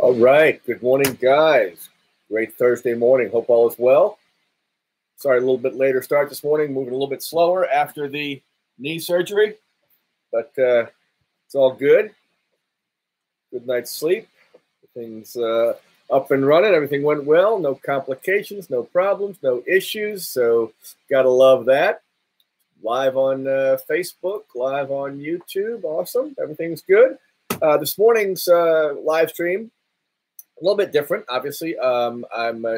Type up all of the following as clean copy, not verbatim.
All right. Good morning, guys. Great Thursday morning. Hope all is well. Sorry, a little bit later start this morning. Moving a little bit slower after the knee surgery, but it's all good. Good night's sleep. Everything's up and running. Everything went well. No complications, no problems, no issues. So gotta love that. Live on Facebook, live on YouTube. Awesome. Everything's good. This morning's live stream, a little bit different, obviously. I'm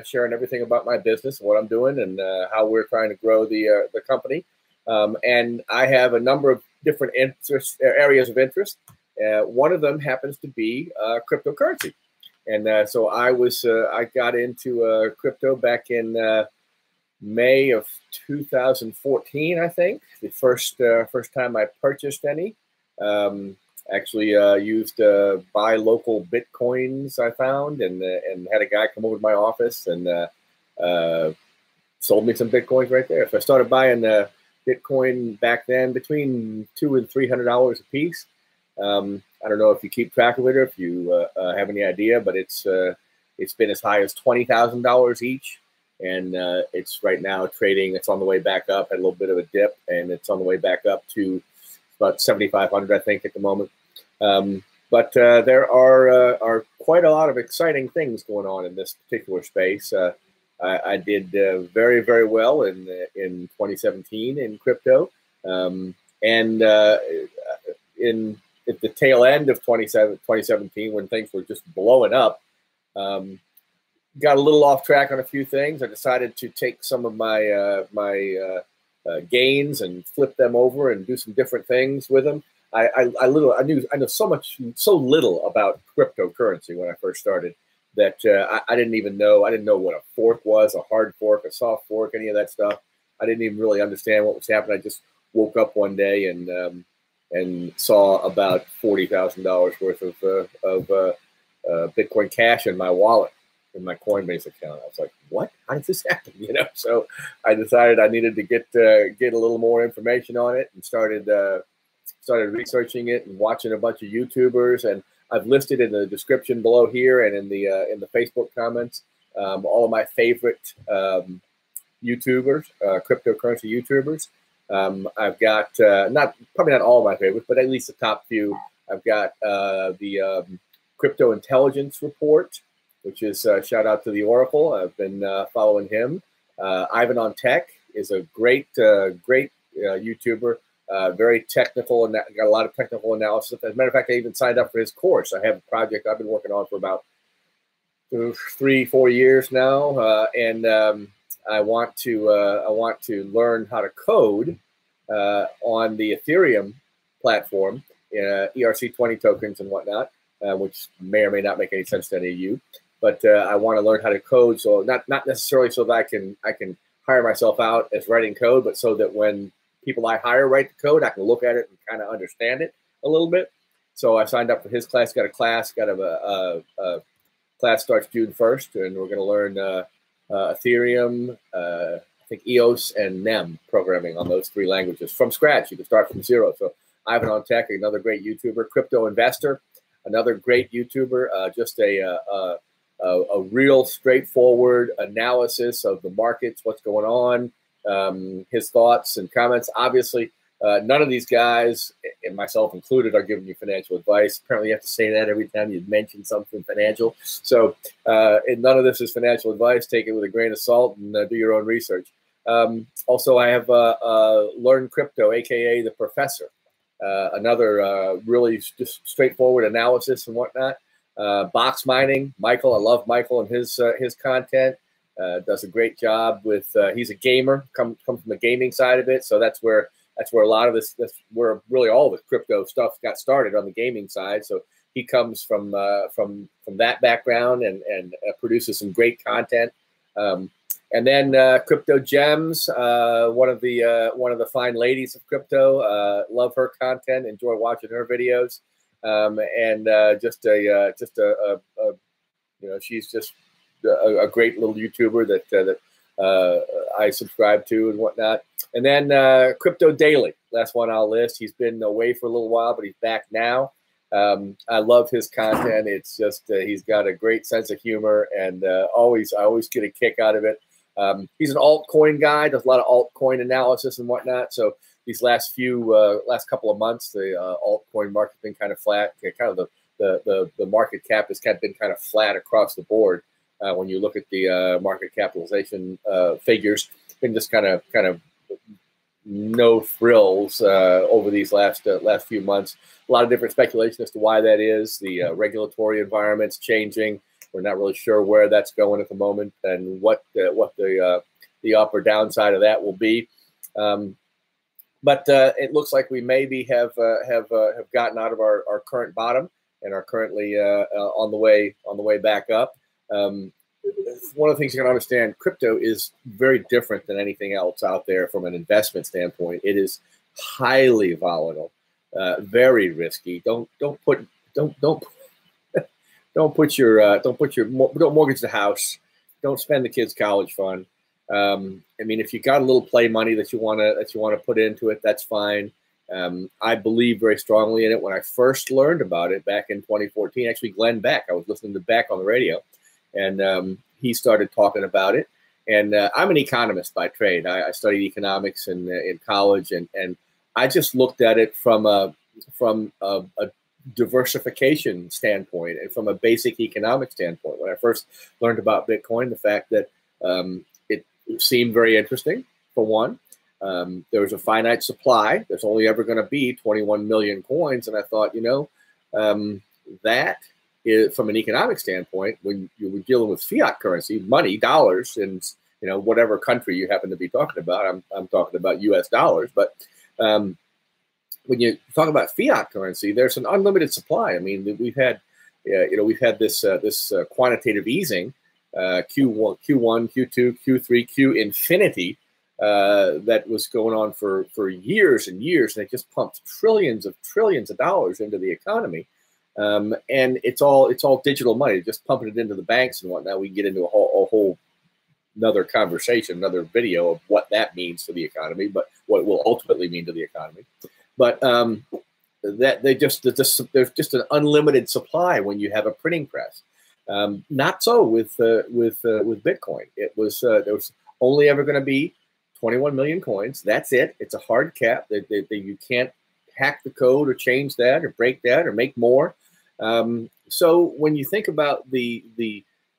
sharing everything about my business, what I'm doing, and how we're trying to grow the company. And I have a number of different areas of interest. One of them happens to be cryptocurrency. And so I got into crypto back in May of 2014, I think. The first time I purchased any. Actually used buy local Bitcoins I found, and had a guy come over to my office and sold me some Bitcoins right there. So I started buying Bitcoin back then between $200 and $300 a piece. I don't know if you keep track of it or if you have any idea, but it's been as high as $20,000 each, and it's right now trading. It's on the way back up. Had a little bit of a dip, and it's on the way back up to about 7,500, I think, at the moment. But there are quite a lot of exciting things going on in this particular space. I did very, very well in 2017 in crypto, and at the tail end of 2017, when things were just blowing up, got a little off track on a few things. I decided to take some of my gains and flip them over and do some different things with them. I knew so little about cryptocurrency when I first started that I didn't know what a fork was, a hard fork, a soft fork, any of that stuff. I didn't even really understand what was happening. I just woke up one day and saw about $40,000 worth of Bitcoin cash in my wallet, in my Coinbase account. I was like, what? How did this happen? So I decided I needed to get a little more information on it, and started researching it and watching a bunch of YouTubers. And I've listed in the description below here and in the Facebook comments all of my favorite YouTubers, cryptocurrency YouTubers. I've got probably not all of my favorites, but at least the top few. I've got the Crypto Intelligence Report, which is shout out to the Oracle. I've been following him. Ivan on Tech is a great YouTuber. Very technical, and got a lot of technical analysis. As a matter of fact, I even signed up for his course. I have a project I've been working on for about 3-4 years now, and I want to learn how to code on the Ethereum platform, ERC20 tokens and whatnot, which may or may not make any sense to any of you. But I want to learn how to code, so not necessarily so that I can hire myself out as writing code, but so that when people I hire write the code, I can look at it and kind of understand it a little bit. So I signed up for his class. Got a class starts June 1st, and we're going to learn Ethereum, I think EOS and NEM programming on those 3 languages from scratch. You can start from zero. So Ivan on Tech, another great YouTuber. Crypto Investor, another great YouTuber. Just a real straightforward analysis of the markets, what's going on. His thoughts and comments. Obviously, none of these guys, and myself included, are giving you financial advice. Apparently, you have to say that every time you mention something financial. So and none of this is financial advice. Take it with a grain of salt and do your own research. Also, I have Learn Crypto, A.K.A. the Professor. Another really just straightforward analysis and whatnot. Boxmining, Michael. I love Michael and his content. Does a great job with. He's a gamer, comes from the gaming side of it, so that's where a lot of this. That's where really all the crypto stuff got started, on the gaming side. So he comes from that background and produces some great content. And then CryptoGemz, one of the fine ladies of crypto. Love her content. Enjoy watching her videos. And she's just a great little YouTuber that I subscribe to and whatnot. And then Crypto Daily, last one I'll list. He's been away for a little while, but he's back now. I love his content. It's just he's got a great sense of humor, and I always get a kick out of it. He's an altcoin guy, does a lot of altcoin analysis and whatnot. So these last couple of months, the altcoin market's been kind of flat. Kind of the market cap has been kind of flat across the board. When you look at the market capitalization figures, been just kind of no frills over these last few months. A lot of different speculation as to why that is. The regulatory environment's changing. We're not really sure where that's going at the moment, and what the up or downside of that will be. But it looks like we maybe have gotten out of our current bottom and are currently on the way back up. One of the things you can understand, crypto is very different than anything else out there from an investment standpoint. It is highly volatile, very risky. Don't mortgage the house. Don't spend the kids' college fund. I mean, if you got a little play money that you want to put into it, that's fine. I believe very strongly in it. When I first learned about it back in 2014, actually Glenn Beck, I was listening to Beck on the radio, and he started talking about it. And I'm an economist by trade. I studied economics in college, and I just looked at it from a diversification standpoint and from a basic economic standpoint. When I first learned about Bitcoin, the fact that it seemed very interesting, for one. There was a finite supply. There's only ever going to be 21 million coins. And I thought, that is, from an economic standpoint, when you were dealing with fiat currency, money, dollars, and whatever country you happen to be talking about, I'm talking about U.S. dollars. But when you talk about fiat currency, there's an unlimited supply. I mean, we've had this quantitative easing, Q1, Q2, Q3, Q infinity. That was going on for years and years, and it just pumped trillions of dollars into the economy, and it's all digital money, just pumping it into the banks and whatnot. We can get into a whole another conversation, another video of what that means to the economy, but what it will ultimately mean to the economy. But that there's just an unlimited supply when you have a printing press. Not so with Bitcoin. It was there was only ever going to be 21 million coins. That's it. It's a hard cap. You can't hack the code or change that or break that or make more. So when you think about the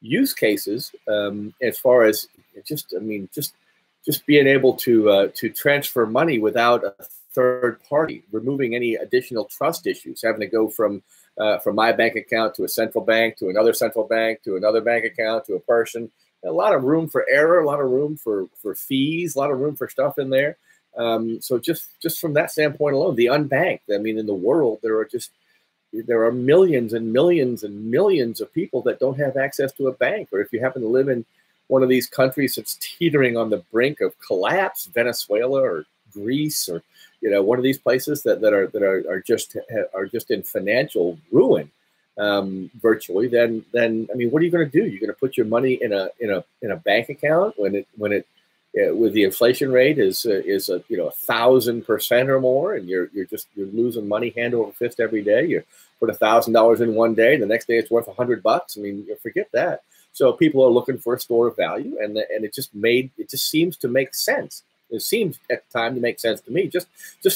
use cases, as far as just being able to transfer money without a third party, removing any additional trust issues, having to go from my bank account to a central bank to another central bank to another bank account to a person. A lot of room for error, a lot of room for fees, a lot of room for stuff in there. So just from that standpoint alone, the unbanked, I mean, in the world, there are millions and millions and millions of people that don't have access to a bank. Or if you happen to live in one of these countries that's teetering on the brink of collapse, Venezuela or Greece, or one of these places that are just in financial ruin. Virtually, then I mean, what are you going to do? You're going to put your money in a bank account when it with the inflation rate is 1,000% or more, and you're losing money hand over fist every day. You put $1,000 in one day, the next day it's worth $100. I mean, forget that. So people are looking for a store of value, and it just seems to make sense. It seems at the time to make sense to me, just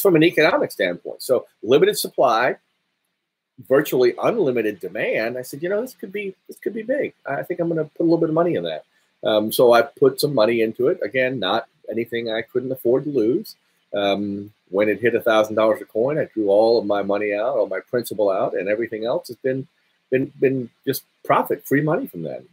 from an economic standpoint. So limited supply, virtually unlimited demand. I said, this could be big. I think I'm going to put a little bit of money in that. So I put some money into it. Again, not anything I couldn't afford to lose. When it hit $1,000 a coin, I drew all of my money out, all my principal out, and everything else has been just profit, free money from that.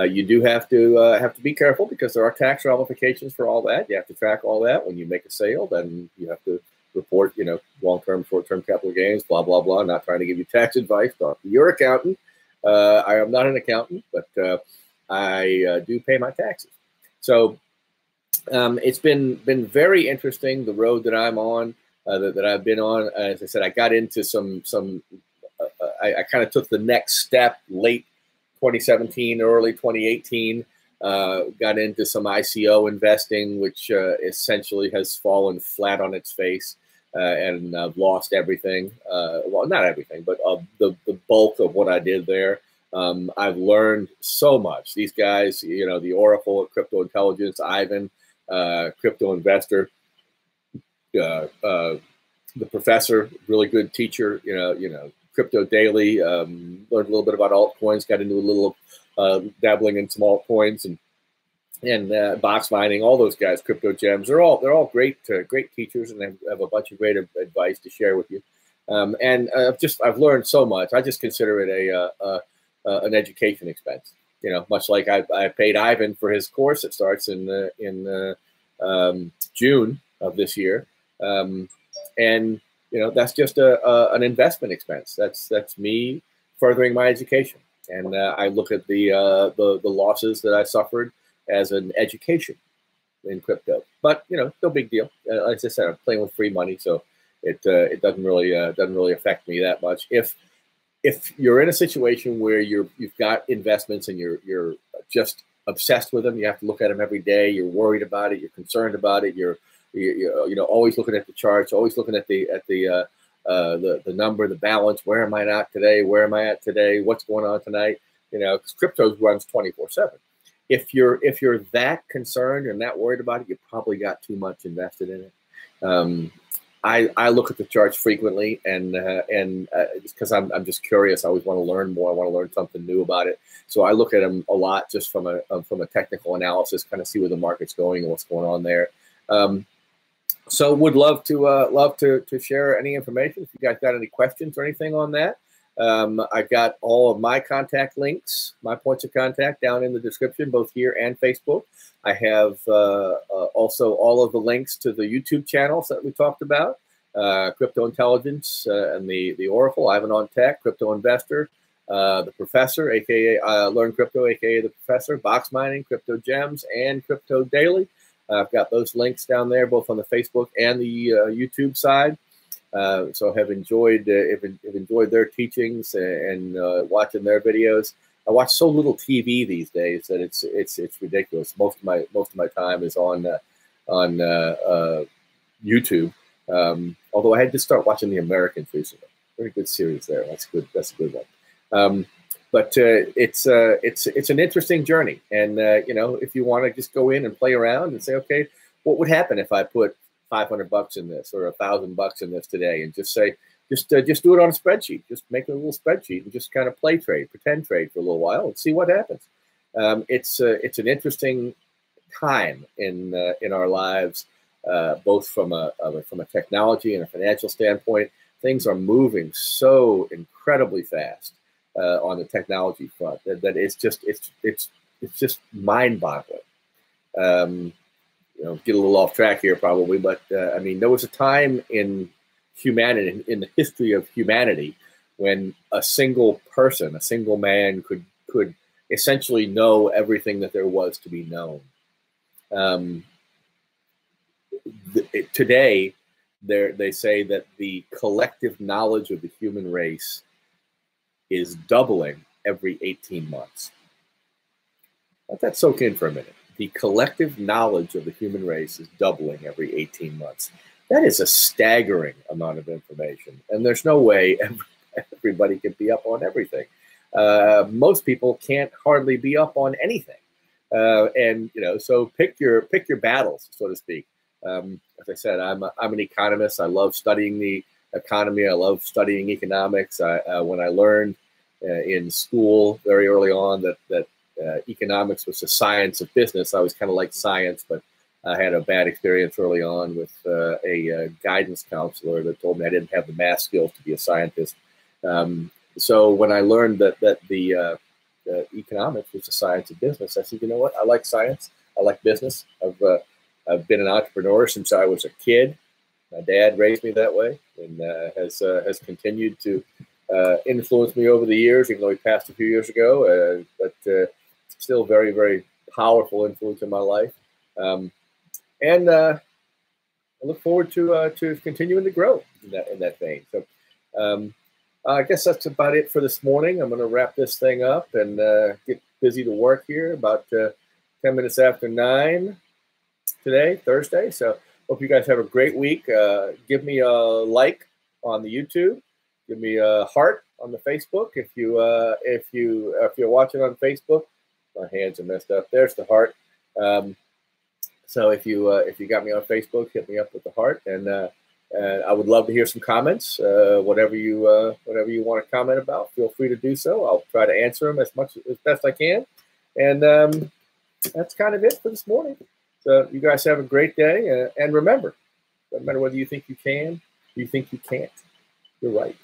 You do have to be careful because there are tax ramifications for all that. You have to track all that when you make a sale. Then you have to report, long-term, short-term capital gains, blah, blah, blah. Not trying to give you tax advice. Talk to your accountant. I am not an accountant, but I do pay my taxes. So it's been very interesting, the road that I'm on, that I've been on. As I said, I got into I kind of took the next step late 2017, early 2018. Got into some ICO investing, which essentially has fallen flat on its face. and I've lost everything. Well, not everything, but the bulk of what I did there. I've learned so much. These guys, you know, the Oracle at Crypto Intelligence, Ivan, crypto investor, the professor, really good teacher. You know, Crypto Daily. Learned a little bit about altcoins. Got into a little dabbling in some altcoins and Boxmining. All those guys, CryptoGemz. They're all great teachers, and they have a bunch of great advice to share with you. I've learned so much. I just consider it an education expense. You know, much like I paid Ivan for his course that starts in June of this year. And you know, that's just an investment expense. That's me furthering my education, and I look at the losses that I suffered as an education in crypto. But you know, no big deal. As I said, I'm playing with free money, so it doesn't really affect me that much. If you're in a situation where you've got investments and you're just obsessed with them, you have to look at them every day. You're worried about it. You're concerned about it. You're always looking at the charts, always looking at the number, the balance. Where am I at today? Where am I at today? What's going on tonight? You know, because crypto runs 24/7. If you're that concerned and that worried about it, you probably got too much invested in it. I look at the charts frequently, and just because I'm just curious. I always want to learn more. I want to learn something new about it. So I look at them a lot just from a technical analysis, kind of see where the market's going and what's going on there. So would love to share any information. If you guys got any questions or anything on that, I've got all of my contact links, my points of contact down in the description, both here and Facebook. I have also all of the links to the YouTube channels that we talked about, Crypto Intelligence and the Oracle, Ivan on Tech, Crypto Investor, the Professor, A.K.A. Learn Crypto, A.K.A. the Professor, Boxmining, CryptoGemz, and Crypto Daily. I've got those links down there, both on the Facebook and the YouTube side. So have enjoyed their teachings and watching their videos. I watch so little TV these days that it's ridiculous. Most of my time is on YouTube. Although I had to start watching The Americans recently. Very good series there. That's a good one. But it's an interesting journey, and you know, if you want to just go in and play around and say, okay, what would happen if I put $500 in this or $1,000 in this today, and just say, just do it on a spreadsheet, just make a little spreadsheet and just kind of pretend trade for a little while and see what happens. It's an interesting time in our lives, both from a technology and a financial standpoint. Things are moving so incredibly fast. On the technology front, that it's just mind-boggling. You know, get a little off track here probably, but I mean, there was a time in humanity, in the history of humanity, when a single person, a single man, could essentially know everything that there was to be known. Today, they say that the collective knowledge of the human race is doubling every 18 months. Let that soak in for a minute. The collective knowledge of the human race is doubling every 18 months. That is a staggering amount of information, and there's no way everybody can be up on everything. Most people can't hardly be up on anything, and you know, so pick your battles, so to speak. As I said, I'm an economist. I love studying the economy. I love studying economics. When I learned in school very early on that economics was the science of business, I was kind of like science, but I had a bad experience early on with a guidance counselor that told me I didn't have the math skills to be a scientist. So when I learned that the economics was the science of business, I said, you know what? I like science. I like business. I've been an entrepreneur since I was a kid. My dad raised me that way, and has continued to influence me over the years, even though he passed a few years ago. But still, very, very powerful influence in my life. And I look forward to continuing to grow in that vein. So I guess that's about it for this morning. I'm going to wrap this thing up and get busy to work here. About 10 minutes after 9 today, Thursday. So Hope you guys have a great week. Give me a like on the YouTube. Give me a heart on the Facebook. If you're watching on Facebook, my hands are messed up. There's the heart. So if you got me on Facebook, hit me up with the heart, and I would love to hear some comments. Whatever you want to comment about, feel free to do so. I'll try to answer them as best I can. And that's kind of it for this morning. So you guys have a great day, and remember, no matter whether you think you can, or you think you can't, you're right.